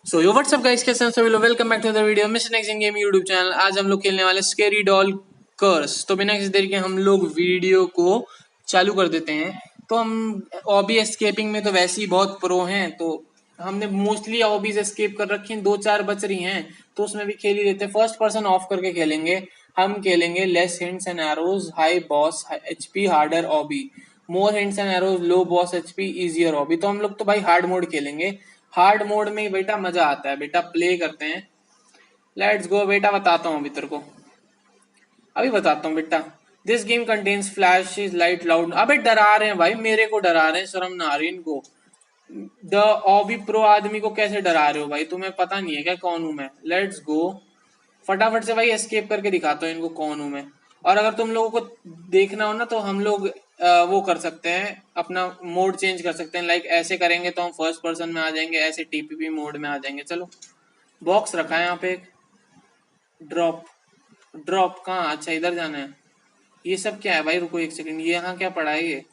सो यो WhatsApp guys, कैसे हैं सभी लोग। Welcome back to the video mister next in game YouTube channel. आज हम लोग खेलने वाले स्कैरी डॉल कर्स। तो बिना किसी देरी के हम लोग वीडियो को चालू कर देते हैं। तो हम ऑबी एस्केपिंग में तो वैसे ही बहुत प्रो हैं, तो हमने मोस्टली ऑबीज एस्केप कर रखी हैं, 2-4 बच रही हैं तो उसमें भी खेल ही लेते हैं। फर्स्ट पर्सन ऑफ करके खेलेंगे। हम खेलेंगे less hints and arrows, high boss HP, harder ऑबी, more hints and arrows, low boss HP, easier ऑबी। तो हम लोग तो भाई हार्ड मोड खेलेंगे। हार्ड मोड में बेटा मजा आता है। बेटा प्ले करते हैं, लेट्स गो। बेटा बताता हूँ अभी तेरे को, अभी बताता हूँ बेटा। This game contains flashes, light, loud. अबे डरा रहे हैं भाई, मेरे को डरा रहे हैं, शर्म ना आ रही इनको। द ऑबी प्रो आदमी को कैसे डरा रहे हो भाई, तुम्हें पता नहीं है क्या कौन हूं मैं। लेट्स गो, फटाफट से भाई एस्केप करके दिखाता हूँ इनको कौन हूं मैं। और अगर तुम लोगों को देखना हो ना तो हम लोग वो कर सकते हैं, अपना मोड चेंज कर सकते हैं। लाइक ऐसे करेंगे तो हम फर्स्ट पर्सन में आ जाएंगे, ऐसे टीपीपी मोड में आ जाएंगे। चलो, बॉक्स रखा है यहाँ पे एक। ड्रॉप, ड्रॉप कहाँ? अच्छा इधर जाना है। ये सब क्या है भाई? रुको एक सेकंड, ये यहाँ क्या पड़ा है? ये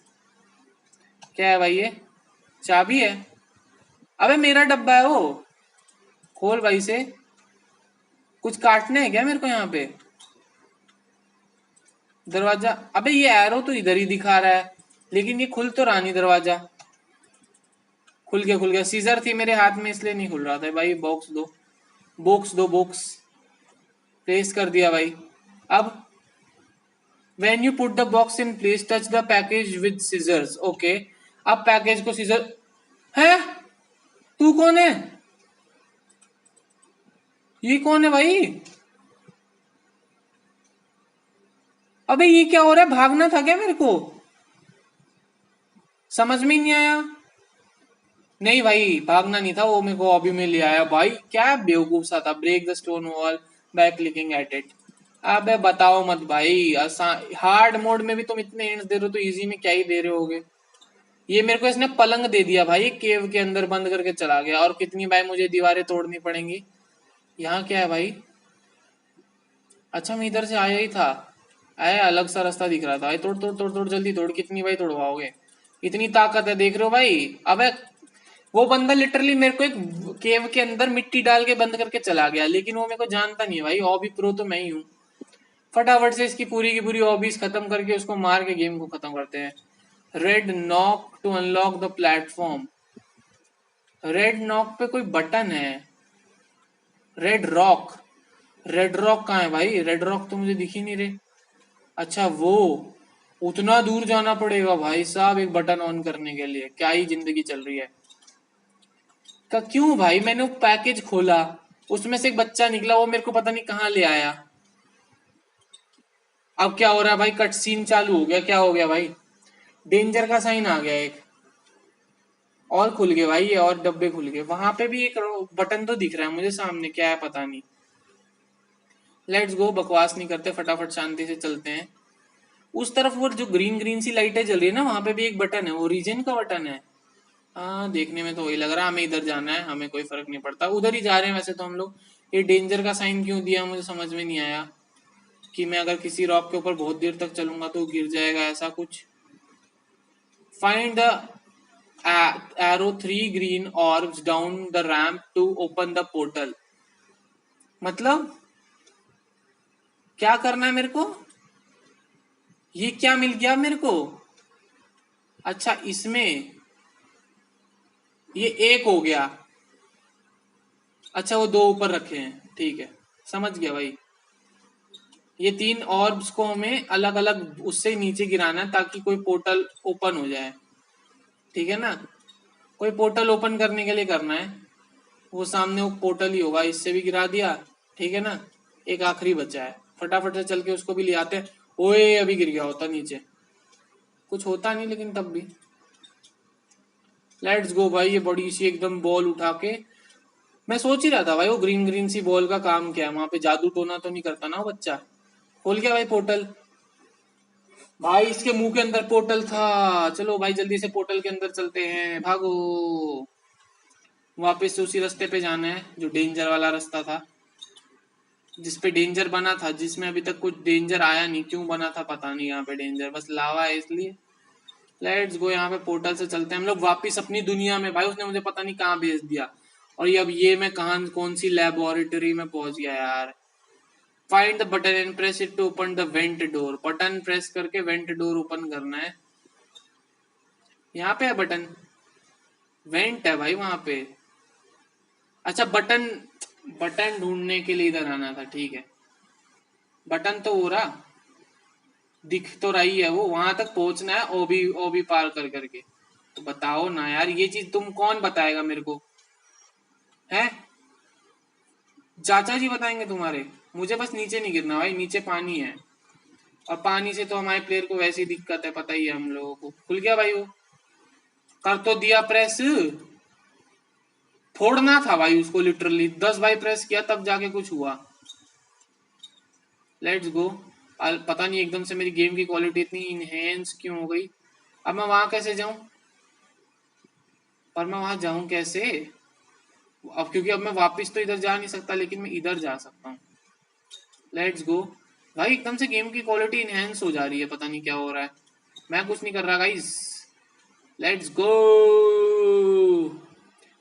क्या है भाई? ये चाबी है। अबे मेरा डब्बा है वो, खोल भाई से। कुछ काटने है क्या मेरे को यहाँ पे? दरवाजा, अबे ये एरो तो इधर ही दिखा रहा है लेकिन ये खुल तो रहा नहीं दरवाजा। खुल गया, खुल गया। सीजर थी मेरे हाथ में इसलिए नहीं खुल रहा था भाई। बॉक्स दो, बॉक्स दो, बॉक्स प्लेस कर दिया भाई। अब when you put the box in place, touch the package with scissors. Okay, अब पैकेज को सीजर है। तू कौन है? ये कौन है भाई? अबे ये क्या हो रहा है? भागना था क्या मेरे को? समझ में ही नहीं आया। नहीं भाई, भागना नहीं था वो, मेरे को हॉबी में ले आया भाई। क्या बेवकूफ सा था। Break the stone wall by clicking at it. अबे बताओ मत भाई, हार्ड मोड में भी तुम इतने हिंट्स दे रहे हो तो इजी में क्या ही दे रहे होगे। ये मेरे को इसने पलंग दे दिया भाई, केव के अंदर बंद करके चला गया। और कितनी बार मुझे दीवारें तोड़नी पड़ेंगी। यहाँ क्या है भाई? अच्छा मैं इधर से आया ही था। आया, अलग सा रास्ता दिख रहा था भाई। तोड़ तोड़ तोड़ तोड़, जल्दी तोड़। कितनी भाई तोड़वाओगे? इतनी ताकत है, देख रहे हो भाई? अबे वो बंदा लिटरली मेरे को एक केव के अंदर मिट्टी डाल के बंद करके चला गया, लेकिन वो मेरे को जानता नहीं है भाई। हॉबी प्रो तो मैं ही हूँ। फटाफट से इसकी पूरी की पूरी हॉबीज खत्म करके उसको मार के गेम को खत्म करते हैं। Red knock to unlock the platform. Red knock पे कोई बटन है। रेड रॉक, रेड रॉक कहाँ है भाई? रेड रॉक तो मुझे दिख ही नहीं रहे। अच्छा वो, उतना दूर जाना पड़ेगा भाई साहब एक बटन ऑन करने के लिए। क्या ही जिंदगी चल रही है। का क्यों भाई? मैंने वो पैकेज खोला, उसमें से एक बच्चा निकला, वो मेरे को पता नहीं कहाँ ले आया। अब क्या हो रहा है भाई? कट सीन चालू हो गया। क्या हो गया भाई? डेंजर का साइन आ गया एक। और खुल गए भाई ये, और डब्बे खुल गए। वहां पे भी एक बटन तो दिख रहा है मुझे सामने, क्या है पता नहीं। लेट्स गो, बकवास नहीं करते, फटाफट शांति से चलते हैं। उस तरफ वो जो ग्रीन ग्रीन सी लाइटें जल रही है ना, वहां पे भी एक बटन है, वो रीजन का बटन है। हाँ देखने में तो वही लग रहा है। हमें इधर जाना है, हमें कोई फर्क नहीं पड़ता, उधर ही जा रहे हैं वैसे तो हम लोग। ये डेंजर का साइन क्यों दिया मुझे समझ में नहीं आया। कि मैं अगर किसी रॉक के ऊपर बहुत देर तक चलूंगा तो गिर जाएगा, ऐसा कुछ। Find the arrow 3 green orbs down the ramp to open the portal। मतलब क्या करना है मेरे को? ये क्या मिल गया मेरे को? अच्छा इसमें ये एक हो गया। अच्छा वो दो ऊपर रखे हैं, ठीक है, समझ गया भाई। ये 3 ऑर्ब्स को हमें अलग अलग उससे नीचे गिराना है ताकि कोई पोर्टल ओपन हो जाए, ठीक है ना। कोई पोर्टल ओपन करने के लिए करना है। वो सामने वो पोर्टल ही होगा, इससे भी गिरा दिया, ठीक है ना। एक आखिरी बचा है, फटाफट से चल के उसको भी ले आते हैं। ओए अभी गिर गया होता नीचे, कुछ होता नहीं लेकिन तब भी। लेट्स गो भाई, ये बड़ी सी एकदम बॉल उठा के। मैं सोच ही रहा था भाई वो ग्रीन ग्रीन सी बॉल का काम क्या है, वहां पे जादू टोना तो नहीं करता ना वो बच्चा। खोल गया भाई पोर्टल। भाई इसके मुंह के अंदर पोर्टल था। चलो भाई जल्दी से पोर्टल के अंदर चलते हैं, भागो। वापस से उसी रास्ते पे जाना है जो डेंजर वाला रास्ता था, जिसपे डेंजर बना था, जिसमें अभी तक कुछ डेंजर आया नहीं। क्यों बना था पता नहीं। यहाँ पे डेंजर बस लावा है इसलिए। लेट्स गो, यहाँ पे पोर्टल से चलते हैं हम लोग वापिस अपनी दुनिया में। भाई उसने मुझे पता नहीं कहाँ भेज दिया। और ये अब ये मैं कहाँ कौन सी लेबोरेटरी में पहुंच गया यार। Find the button and press it to open the vent door. Button press करके वेंट डोर ओपन करना है। यहाँ पे है बटन, वेंट है भाई वहां पे। अच्छा बटन, बटन ढूंढने के लिए इधर आना था, ठीक है। बटन तो हो रहा, दिख तो रही है, वो वहां तक पहुंचना है ओबी ओबी पार कर करके। तो बताओ ना यार, ये चीज तुम कौन बताएगा मेरे को, है चाचा जी बताएंगे तुम्हारे। मुझे बस नीचे नहीं गिरना भाई, नीचे पानी है, और पानी से तो हमारे प्लेयर को वैसी दिक्कत है, पता ही है हम लोगों को। खुल गया भाई, वो कर तो दिया प्रेस। फोड़ना था भाई उसको, लिटरली 10 बाई प्रेस किया तब जाके कुछ हुआ। Let's go. पता नहीं एकदम से मेरी गेम की क्वालिटी इतनी इनहेंस क्यों हो गई। अब मैं वहां कैसे जाऊं, पर मैं वहां जाऊं कैसे अब, क्योंकि अब मैं वापस तो इधर जा नहीं सकता, लेकिन मैं इधर जा सकता हूँ। Let's go. भाई एकदम से गेम की क्वालिटी इनहेंस हो जा रही है, पता नहीं क्या हो रहा है। मैं कुछ नहीं कर रहा गाइस। Let's go.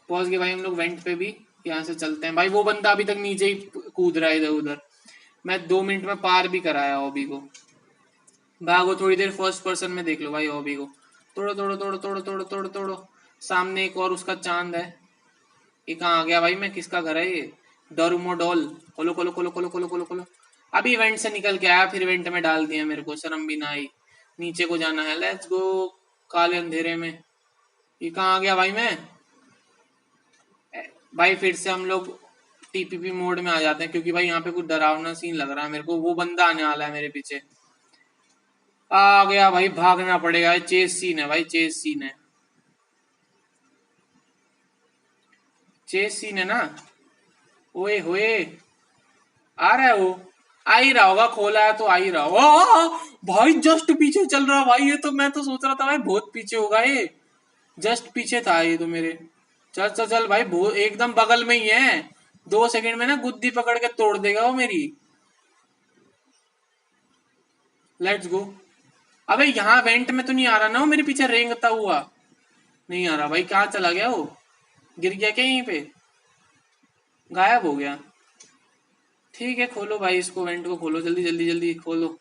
पहुंच गए भाई हम लोग वेंट पे भी। यहाँ से चलते हैं भाई, वो बंदा अभी तक नीचे ही कूद रहा है इधर उधर। मैं 2 मिनट में पार भी कराया हॉबी को। भागो थोड़ी देर फर्स्ट पर्सन में देख लो भाई हॉबी को। तोड़ो तोड़ो तोड़ो तोड़ो तोड़ो तोड़ो तोड़ो। सामने एक और उसका चांद है। ये कहाँ आ गया भाई, मैं किसका घर है ये। डरूमोडोल। खोलो खोलो खोलो खोलो खोलो खोलो खोलो। अभी इवेंट से निकल के आया, फिर इवेंट में डाल दिया मेरे को, शर्म भी ना आई। नीचे को जाना है, लेट्स गो। काले अंधेरे में ये कहाँ आ गया भाई मैं। भाई फिर से हम लोग टीपीपी मोड में आ जाते हैं, क्योंकि भाई यहाँ पे कुछ डरावना सीन लग रहा है मेरे को। वो बंदा आने वाला है मेरे पीछे। आ गया भाई, भागना पड़ेगा। चेस सीन है भाई, चेस सीन है, चेस सीन है ना। ओए होए, आ रहा है वो, आ ही रहा होगा, खोला है तो आ ही रहा होगा। भाई जस्ट पीछे चल रहा भाई, ये तो मैं तो सोच रहा था भाई बहुत पीछे होगा ये। जस्ट पीछे था ये तो मेरे। चल चल चल भाई, बहुत एकदम बगल में ही है। 2 सेकंड में ना गुद्दी पकड़ के तोड़ देगा वो मेरी। Let's go. अबे यहाँ वेंट में तो नहीं आ रहा ना वो मेरे पीछे रेंगता हुआ। नहीं आ रहा भाई, कहाँ चला गया वो, गिर गया क्या यहीं पे, गायब हो गया। ठीक है खोलो भाई इसको, वेंट को खोलो, जल्दी जल्दी जल्दी खोलो।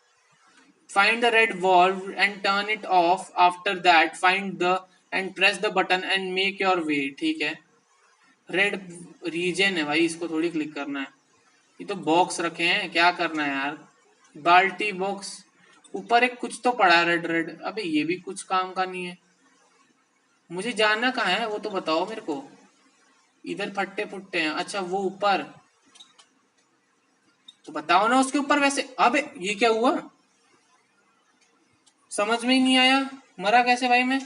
Find the red valve and turn it of, after that find the end press the button and make your way. ठीक है, रेड रीजन है भाई, इसको थोड़ी क्लिक करना है। ये तो बॉक्स रखे हैं, क्या करना है यार। बाल्टी बॉक्स, ऊपर एक कुछ तो पड़ा है रेड रेड। अबे ये भी कुछ काम का नहीं है। मुझे जानना कहाँ है वो तो बताओ मेरे को। इधर फट्टे फुट्टे हैं, अच्छा वो ऊपर, तो बताओ ना उसके ऊपर वैसे। अबे ये क्या हुआ, समझ में ही नहीं आया, मरा कैसे भाई मैं।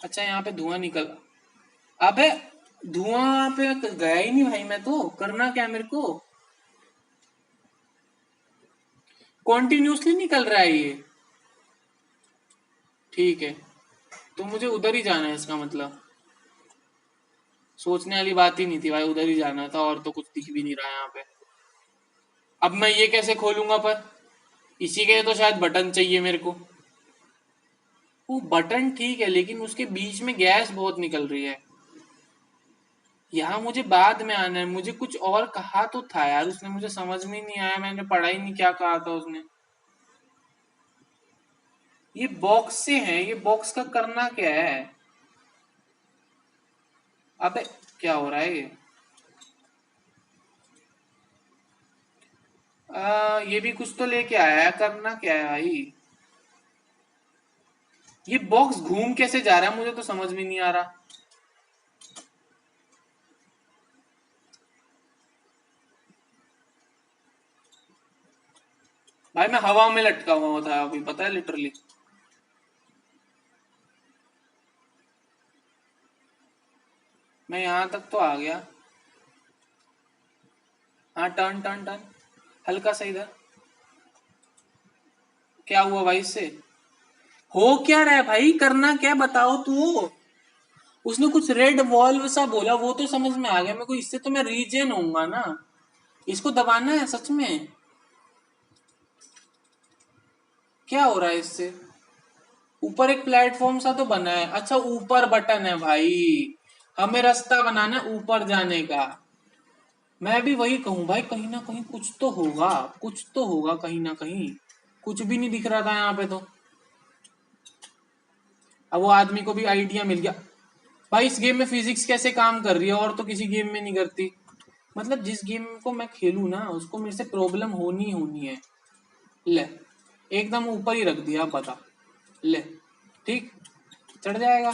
अच्छा यहाँ पे धुआं निकल, अबे धुआं पे गया ही नहीं भाई मैं तो, करना क्या मेरे को। कॉन्टिन्यूसली निकल रहा है ये, ठीक है। तो मुझे उधर ही जाना है इसका मतलब, सोचने वाली बात ही नहीं थी भाई, उधर ही जाना था, और तो कुछ दिख भी नहीं रहा है यहाँ पे। अब मैं ये कैसे खोलूंगा, पर इसी के लिए तो शायद बटन चाहिए मेरे को। वो बटन ठीक है, लेकिन उसके बीच में गैस बहुत निकल रही है। यहाँ मुझे बाद में आना है, मुझे कुछ और कहा तो था यार उसने, मुझे समझ में ही नहीं आया, मैंने पढ़ा ही नहीं क्या कहा था उसने। ये बॉक्स से है, ये बॉक्स का करना क्या है। अबे क्या हो रहा है ये। ये भी कुछ तो लेके आया है, करना क्या है भाई। ये बॉक्स घूम कैसे जा रहा है, मुझे तो समझ में नहीं आ रहा। भाई मैं हवा में लटका हुआ था अभी, पता है लिटरली। मैं यहां तक तो आ गया। हाँ टर्न टर्न टर्न, हल्का सा इधर। क्या हुआ भाई इससे, हो क्या रहा है भाई, करना क्या बताओ तू। उसने कुछ रेड वॉल्व सा बोला, वो तो समझ में आ गया मेरे को, इससे तो मैं रीजन होऊंगा ना। इसको दबाना है सच में, क्या हो रहा है इससे। ऊपर एक प्लेटफॉर्म सा तो बना है, अच्छा ऊपर बटन है भाई। हमें रास्ता बनाना है ऊपर जाने का। मैं भी वही कहूँ भाई, कहीं ना कहीं कुछ तो होगा, कुछ तो होगा कहीं ना कहीं। कुछ भी नहीं दिख रहा था यहाँ पे तो। अब वो आदमी को भी आइडिया मिल गया। भाई इस गेम में फिजिक्स कैसे काम कर रही है, और तो किसी गेम में नहीं करती। मतलब जिस गेम को मैं खेलूँ ना उसको मेरे से प्रॉब्लम होनी होनी है। ले, एकदम ऊपर ही रख दिया, बता। ले, ठीक, चढ़ जाएगा।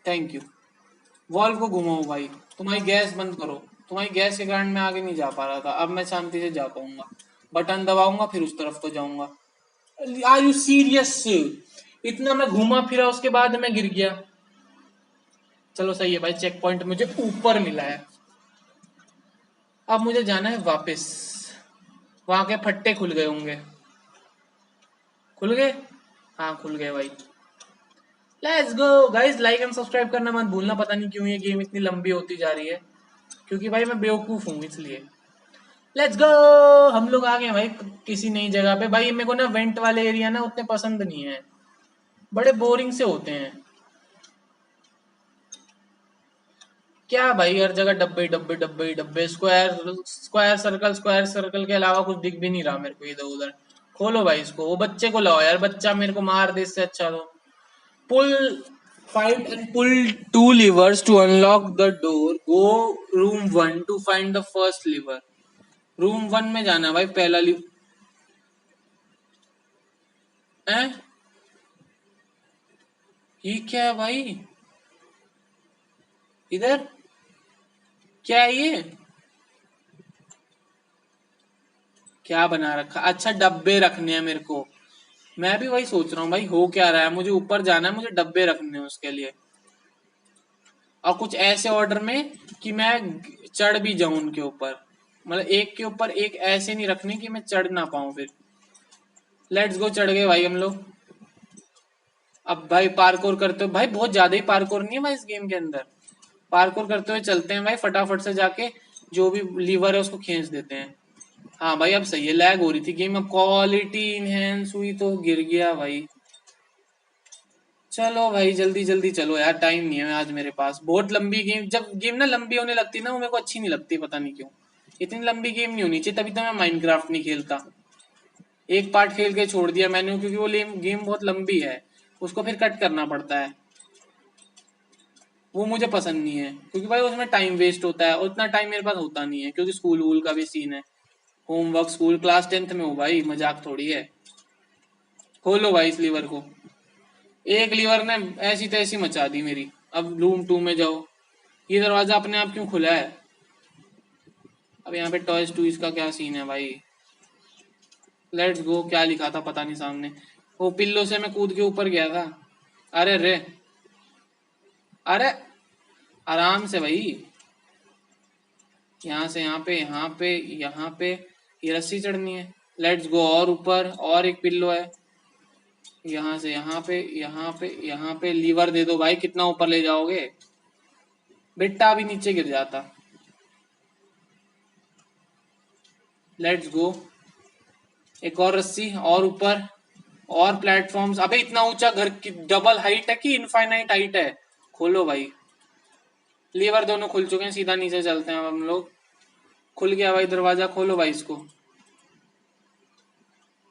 Thank you. वॉल को घुमाओ भाई। तुम्हारी गैस बंद करो। तुम्हारी गैस के कारण मैं आगे नहीं जा पा रहा था, अब मैं शांति से जा पाऊंगा। बटन दबाऊंगा फिर उस तरफ को जाऊंगा। Are you serious? इतना मैं घूमा फिरा उसके बाद मैं गिर गया। चलो सही है भाई, चेक पॉइंट मुझे ऊपर मिला है। अब मुझे जाना है वापस। वहां के फट्टे खुल गए होंगे। खुल गए? हाँ खुल गए भाई। Let's go guys, like and subscribe करना मत भूलना। पता नहीं क्यों ये गेम इतनी लंबी होती जा रही है, क्योंकि भाई मैं बेवकूफ हूँ इसलिए। Let's go. हम लोग आ गए भाई किसी नई जगह पे। भाई मेरे को ना वेंट वाले एरिया ना उतने पसंद नहीं है, बड़े बोरिंग से होते हैं। क्या भाई हर जगह डब्बे डब्बे डब्बे डब्बे, स्क्वायर स्क्वायर सर्कल के अलावा कुछ दिख भी नहीं रहा मेरे को इधर उधर। खोलो भाई इसको, वो बच्चे को लाओ यार, बच्चा मेरे को मार दे इससे अच्छा तो। पुल, find and pull two levers to unlock the door. Go room 1 to find the first lever. Room 1 में जाना भाई, पहला लिव है। ये क्या है भाई? इधर क्या है ये? क्या बना रखा? अच्छा डब्बे रखने हैं मेरे को। मैं भी वही सोच रहा हूँ भाई, हो क्या रहा है। मुझे ऊपर जाना है, मुझे डब्बे रखने हैं उसके लिए। और कुछ ऐसे ऑर्डर में कि मैं चढ़ भी जाऊं उनके ऊपर। मतलब एक के ऊपर एक ऐसे नहीं रखने कि मैं चढ़ ना पाऊं फिर। लेट्स गो, चढ़ गए भाई हम लोग। अब भाई पार्कोर करते हुए, भाई बहुत ज्यादा ही पार्कोर नहीं है भाई इस गेम के अंदर। पार्कोर करते हुए चलते हैं भाई, फटाफट से जाके जो भी लीवर है उसको खींच देते हैं। हाँ भाई अब सही है, लैग हो रही थी गेम, अब क्वालिटी इनहेंस हुई तो गिर गया भाई। चलो भाई जल्दी जल्दी चलो यार, टाइम नहीं है आज मेरे पास। बहुत लंबी गेम, जब गेम ना लंबी होने लगती है ना वो मेरे को अच्छी नहीं लगती, पता नहीं क्यों। इतनी लंबी गेम नहीं होनी चाहिए, तभी तो मैं माइनक्राफ्ट नहीं खेलता। एक पार्ट खेल के छोड़ दिया मैंने, क्योंकि वो गेम बहुत लंबी है, उसको फिर कट करना पड़ता है। वो मुझे पसंद नहीं है, क्योंकि भाई उसमें टाइम वेस्ट होता है, उतना टाइम मेरे पास होता नहीं है, क्योंकि स्कूल वूल का भी सीन है। होमवर्क, स्कूल, क्लास 10th में हूँ भाई, मजाक थोड़ी है। खोलो भाई इस लीवर को। एक लीवर ने ऐसी तैसी मचा दी मेरी। अब रूम 2 में जाओ। ये दरवाजा अपने आप क्यों खुला है? अब यहाँ पे टॉयज टूज का क्या सीन है भाई? Let's go. क्या लिखा था पता नहीं सामने। वो पिल्लो से मैं कूद के ऊपर गया था। अरे रे, अरे आराम से भाई। यहाँ से यहाँ पे, यहाँ पे, यहाँ पे ये रस्सी चढ़नी है। Let's go. और ऊपर और एक पिल्लो है। यहाँ से यहाँ पे, यहाँ पे, यहाँ पे लीवर दे दो भाई, कितना ऊपर ले जाओगे? बेटा भी नीचे गिर जाता। Let's go. एक और रस्सी, और ऊपर, और प्लेटफॉर्म्स। अबे इतना ऊंचा घर की डबल हाइट है कि इनफाइनाइट हाइट है? खोलो भाई। लीवर दोनों खुल चुके हैं, सीधा नीचे चलते हैं अब हम लोग। खुल गया भाई दरवाजा, खोलो भाई इसको।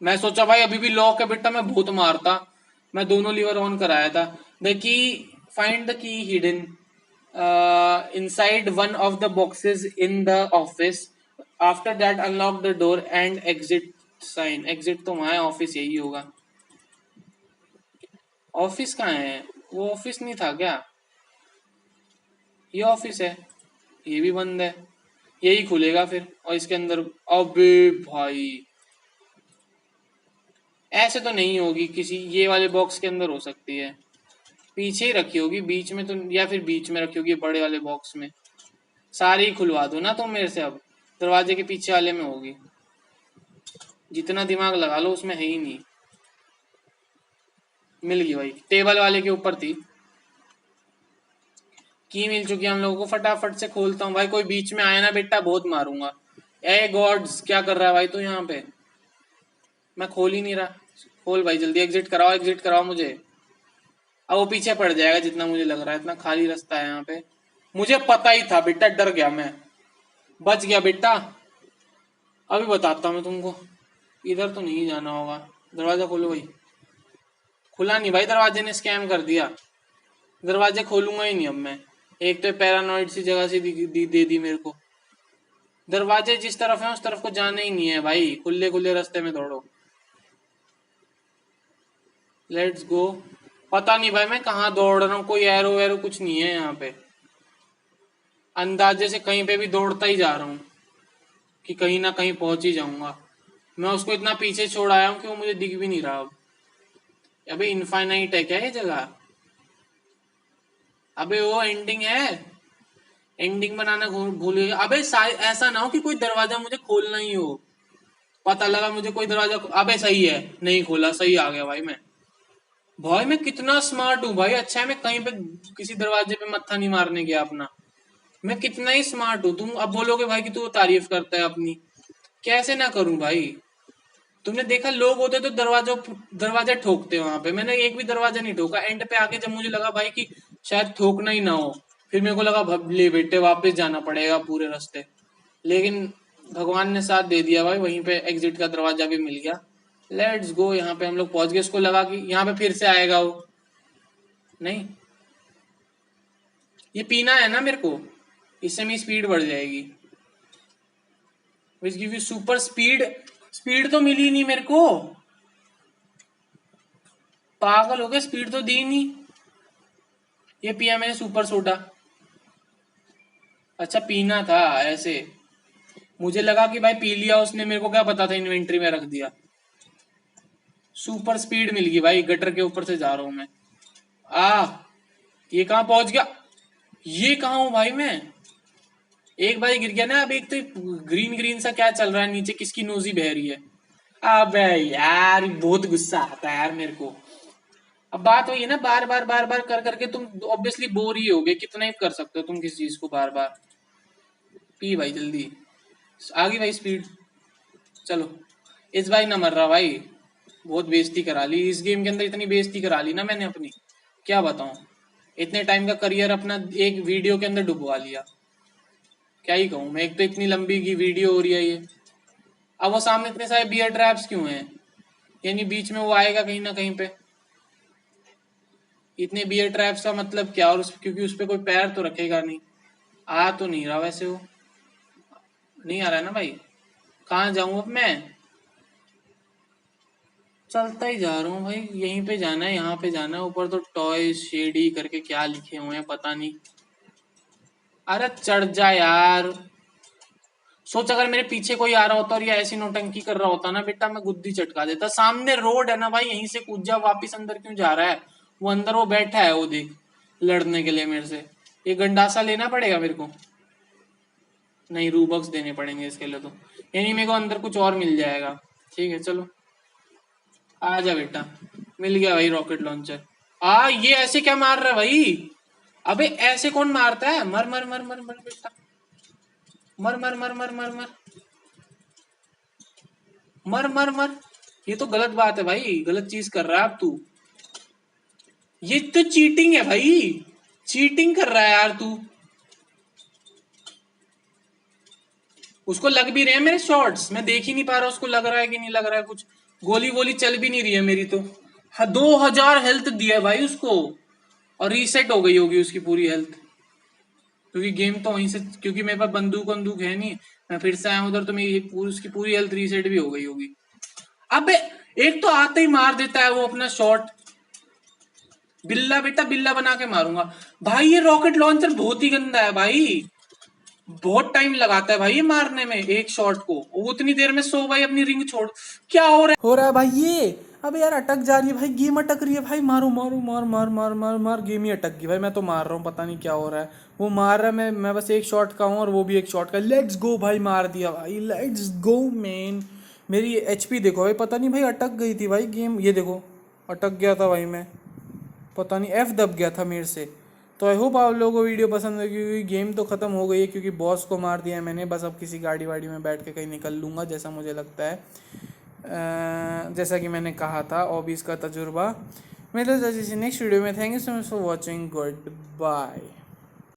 मैं सोचा भाई अभी भी लॉक है, बेटा मैं बहुत मारता। मैं दोनों लीवर ऑन कराया था। The key, find the key hidden inside one of the boxes in the office. After that unlock the door and exit sign. Exit तो वहां है, ऑफिस यही होगा। ऑफिस कहाँ है? वो ऑफिस नहीं था क्या? ये ऑफिस है। ये भी बंद है। यही खुलेगा फिर, और इसके अंदर। अबे भाई ऐसे तो नहीं होगी, किसी ये वाले बॉक्स के अंदर हो सकती है। पीछे ही रखी होगी, बीच में तो, या फिर बीच में रखी होगी बड़े वाले बॉक्स में। सारी ही खुलवा दो ना तुम मेरे से अब। दरवाजे के पीछे वाले में होगी। जितना दिमाग लगा लो उसमें है ही नहीं। मिल गई भाई, टेबल वाले के ऊपर थी। की मिल चुकी है हम लोगों को, फटाफट से खोलता हूँ भाई। कोई बीच में आया ना बेटा बहुत मारूंगा। ए गॉड्स, क्या कर रहा है भाई तू यहाँ पे? मैं खोल ही नहीं रहा। खोल भाई जल्दी, एग्जिट कराओ, मुझे। अब वो पीछे पड़ जाएगा जितना मुझे लग रहा है, इतना खाली रास्ता है यहाँ पे। मुझे पता ही था बेटा, डर गया मैं, बच गया बेटा। अभी बताता हूँ मैं तुमको, इधर तो नहीं जाना होगा। दरवाजा खोलो भाई। खुला नहीं भाई, दरवाजे ने स्कैम कर दिया। दरवाजे खोलूंगा ही नहीं अब मैं। एक तो पैरानॉइड सी जगह से दे दी मेरे को। दरवाजे जिस तरफ है उस तरफ को जाना ही नहीं है भाई, खुले खुले रास्ते में दौड़ो। Let's go. पता नहीं भाई मैं कहाँ दौड़ रहा हूँ, कोई एरो वेरो कुछ नहीं है यहाँ पे। अंदाजे से कहीं पे भी दौड़ता ही जा रहा हूँ कि कहीं ना कहीं पहुंच ही जाऊंगा। मैं उसको इतना पीछे छोड़ आया हूँ कि वो मुझे दिख भी नहीं रहा अब। अबे इनफाइनाइट है क्या ये जगह? अबे वो एंडिंग है, एंडिंग बनाना भूल गया। अबे ऐसा ना हो कि कोई दरवाजा मुझे खोलना ही हो। पता लगा मुझे कोई दरवाजा, अबे सही है नहीं खोला, सही आ गया भाई मैं। भाई मैं कितना स्मार्ट हूँ भाई। अच्छा है मैं कहीं पे किसी दरवाजे पे मत्था नहीं मारने गया अपना। मैं कितना ही स्मार्ट हूँ। तुम अब बोलोगे भाई कि तू तारीफ करता है अपनी, कैसे ना करूं भाई। तुमने देखा लोग होते तो दरवाजा ठोकते वहां पे, मैंने एक भी दरवाजा नहीं ठोका। एंड पे आके जब मुझे लगा भाई कि शायद ठोकना ही ना हो, फिर मेरे को लगा ले बेटे वापस जाना पड़ेगा पूरे रास्ते। लेकिन भगवान ने साथ दे दिया भाई, वहीं पे एग्जिट का दरवाजा भी मिल गया। Let's go. यहाँ पे हम लोग पहुंच गए। इसको लगा कि यहाँ पे फिर से आएगा वो, नहीं। ये पीना है ना मेरे को, इससे मेरी स्पीड बढ़ जाएगी। Which give you super speed. Speed तो मिली नहीं मेरे को, पागल हो गया, स्पीड तो दी नहीं। ये पिया मैंने सुपर सोडा। अच्छा पीना था ऐसे, मुझे लगा कि भाई पी लिया उसने, मेरे को क्या पता था इन्वेंट्री में रख दिया। सुपर स्पीड मिल गई भाई, गटर के ऊपर से जा रहा हूं मैं। आ ये कहाँ पहुंच गया? ये कहाँ हूं भाई मैं? एक बार गिर गया ना। अब एक तो ग्रीन ग्रीन सा क्या चल रहा है नीचे, किसकी नोजी बह रही है? अबे यार बहुत गुस्सा आता है यार मेरे को। अब बात वही है ना, बार बार कर करके तुम ऑब्वियसली बोर ही होगे। कितना ही कर सकते हो तुम किसी चीज को बार बार। पी भाई जल्दी, आ गई भाई स्पीड। चलो इस भाई ना मर रहा भाई, बहुत बेइज्जती करा ली इस गेम के अंदर, इतनी बेइज्जती करा ली ना मैंने अपनी, क्या बताऊं। इतने टाइम का करियर अपना एक वीडियो के अंदर डुबवा लिया। क्या ही कहूँ मैं, एक तो इतनी लंबी की वीडियो हो रही है ये। अब वो सामने इतने सारे बियर ट्रैप्स क्यों हैं? यानी बीच में वो आएगा कहीं ना कहीं पे। इतने बियर ट्रैप्स का मतलब क्या? और क्योंकि उस पर कोई पैर तो रखेगा नहीं। आ तो नहीं रहा वैसे वो, नहीं आ रहा है ना भाई। कहाँ जाऊं अब मैं? चलता ही जा रहा हूँ भाई, यहीं पे जाना है, यहाँ पे जाना है। ऊपर तो टॉय शेडी करके क्या लिखे हुए हैं पता नहीं। अरे चढ़ जा यार। सोच अगर मेरे पीछे कोई आ रहा होता और ये ऐसी नौटंकी कर रहा होता ना बेटा, मैं गुद्दी चटका देता। सामने रोड है ना भाई, यहीं से कूद जा। वापिस अंदर क्यों जा रहा है? वो अंदर वो बैठा है, वो देख, लड़ने के लिए मेरे से। ये गंडासा लेना पड़ेगा मेरे को। नहीं रूबक्स देने पड़ेंगे इसके लिए तो, यानी मेरे को अंदर कुछ और मिल जाएगा। ठीक है चलो आ जा बेटा। मिल गया भाई रॉकेट लॉन्चर। ये ऐसे क्या मार रहा है भाई? अबे ऐसे कौन मारता है? मर मर मर मर मर बेटा, मर मर मर मर मर मर मर मर मर। ये तो गलत बात है भाई, गलत चीज कर रहा है अब तू। ये तो चीटिंग है भाई, चीटिंग कर रहा है यार तू। उसको लग भी रहे हैं मेरे शॉट्स, मैं देख ही नहीं पा रहा उसको लग रहा है कि नहीं लग रहा है कुछ। गोली वोली चल भी नहीं रही है मेरी तो। 2000 हेल्थ दिया है भाई उसको, और रीसेट हो गई होगी उसकी पूरी हेल्थ, क्योंकि गेम तो वहीं से, क्योंकि मेरे पास बंदूक बंदूक है नहीं। मैं फिर से आया उधर तो मेरी उसकी पूरी हेल्थ रीसेट भी हो गई होगी। अबे एक तो आते ही मार देता है वो अपना शॉट। बिल्ला बेटा बिल्ला बना के मारूंगा भाई। ये रॉकेट लॉन्चर बहुत ही गंदा है भाई, बहुत टाइम लगाता है भाई ये मारने में एक शॉट को। वो उतनी देर में 100 भाई अपनी रिंग छोड़। क्या हो रहा है भाई ये? अबे यार अटक जा रही है भाई, गेम अटक रही है भाई। मारो मारो मार मार मार मार मार, गेम ही अटक गई भाई। मैं तो मार रहा हूँ, पता नहीं क्या हो रहा है। वो मार रहा है, मैं बस एक शॉट का हूँ और वो भी एक शॉट का। लेट्स गो भाई, मार दिया भाई, लेट्स गो मैन। मेरी एचपी देखो भाई, पता नहीं भाई अटक गई थी भाई गेम। ये देखो अटक गया था भाई मैं, पता नहीं एफ दब गया था मेरे से। तो आई होप आप लोगों को वीडियो पसंद है, क्योंकि गेम तो ख़त्म हो गई है, क्योंकि बॉस को मार दिया है मैंने। बस अब किसी गाड़ी वाड़ी में बैठ के कहीं निकल लूँगा जैसा मुझे लगता है। जैसा कि मैंने कहा था ऑबीज़ का तजुर्बा। मिलते हैं नेक्स्ट वीडियो में। Thank you so much for watching, good bye.